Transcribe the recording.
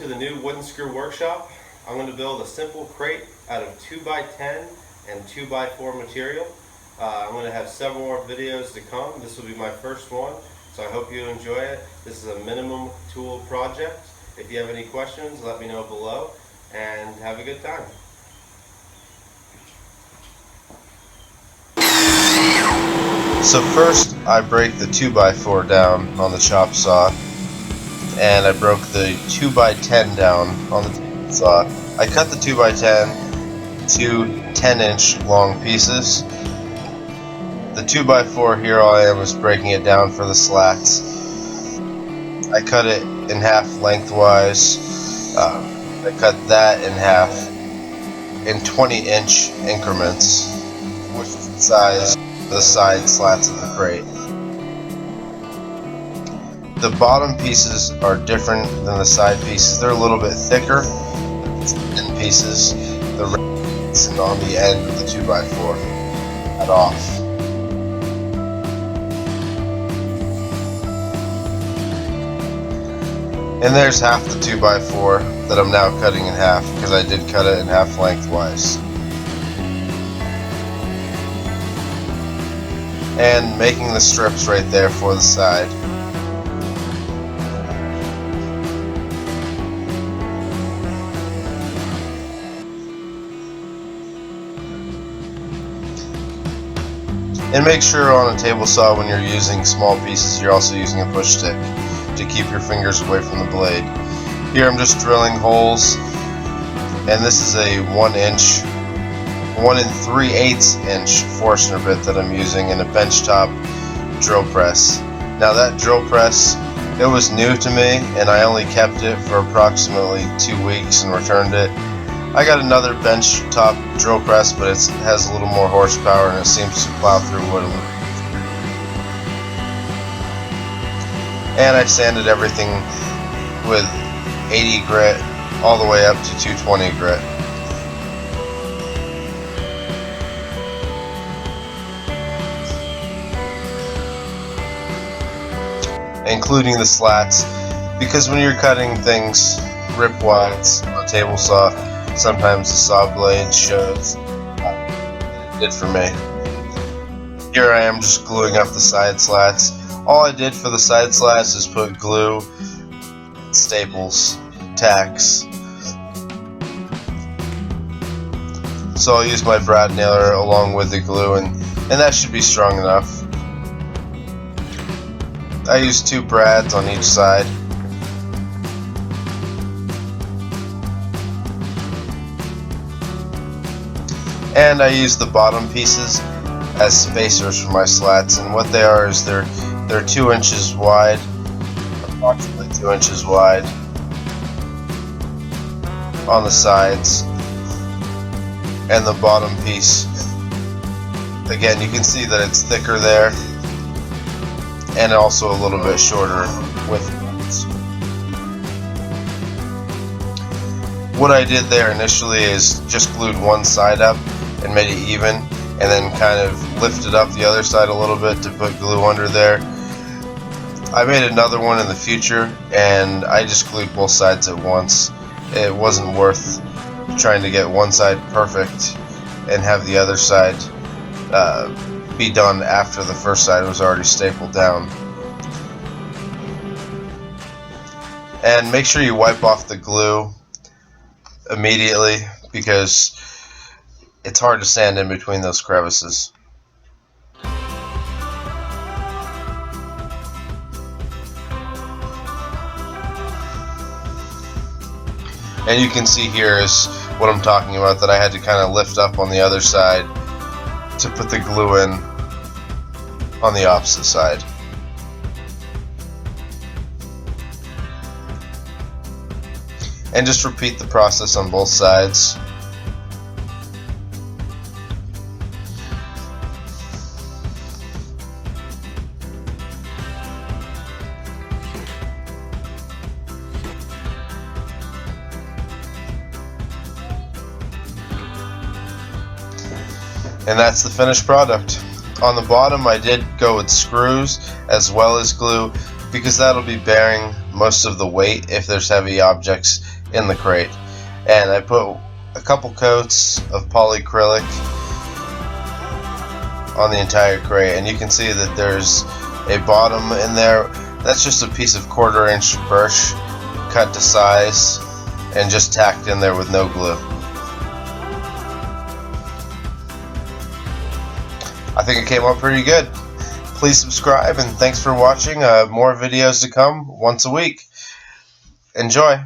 to the new wooden screw workshop. I'm going to build a simple crate out of 2x10 and 2x4 material. I'm going to have several more videos to come. This will be my first one, so I hope you enjoy it. This is a minimum tool project. If you have any questions, let me know below, and have a good time. So first I break the 2x4 down on the chop saw, and I broke the 2x10 down on the saw. I cut the 2x10 to 10-inch long pieces. The 2x4 here, all I am is breaking it down for the slats. I cut it in half lengthwise. I cut that in half in 20-inch increments, which is the size of the side slats of the crate. The bottom pieces are different than the side pieces. They're a little bit thicker thin pieces. The rings on the end of the 2x4 cut off. And there's half the 2x4 that I'm now cutting in half, because I did cut it in half lengthwise. And making the strips right there for the side. And make sure on a table saw, when you're using small pieces, you're also using a push stick to keep your fingers away from the blade. Here I'm just drilling holes, and this is a 1 3/8 inch Forstner bit that I'm using in a benchtop drill press. Now that drill press, it was new to me, and I only kept it for approximately 2 weeks and returned it. I got another benchtop drill press, but it has a little more horsepower and it seems to plow through wood. And I sanded everything with 80 grit all the way up to 220 grit. Including the slats, because when you're cutting things ripwise on a table saw, sometimes the saw blade shows. It did for me. Here I am just gluing up the side slats. All I did for the side slats is put glue, staples, tacks. So I'll use my brad nailer along with the glue, and that should be strong enough. I use 2 brads on each side. And I use the bottom pieces as spacers for my slats, and what they are is they're 2 inches wide, approximately 2 inches wide on the sides, and the bottom piece, again, you can see that it's thicker there and also a little bit shorter with it. What I did there initially is just glued one side up and made it even, and then kind of lifted up the other side a little bit to put glue under there. I made another one in the future, and I just glued both sides at once. It wasn't worth trying to get one side perfect and have the other side be done after the first side was already stapled down. And make sure you wipe off the glue immediately, because it's hard to sand in between those crevices. And you can see here is what I'm talking about, that I had to kind of lift up on the other side to put the glue in on the opposite side. And just repeat the process on both sides. And that's the finished product. On the bottom I did go with screws as well as glue, because that'll be bearing most of the weight if there's heavy objects in the crate. And I put a couple coats of polyacrylic on the entire crate, and you can see that there's a bottom in there. That's just a piece of 1/4 inch birch cut to size and just tacked in there with no glue. I think it came out pretty good. Please subscribe, and thanks for watching. More videos to come once a week. Enjoy!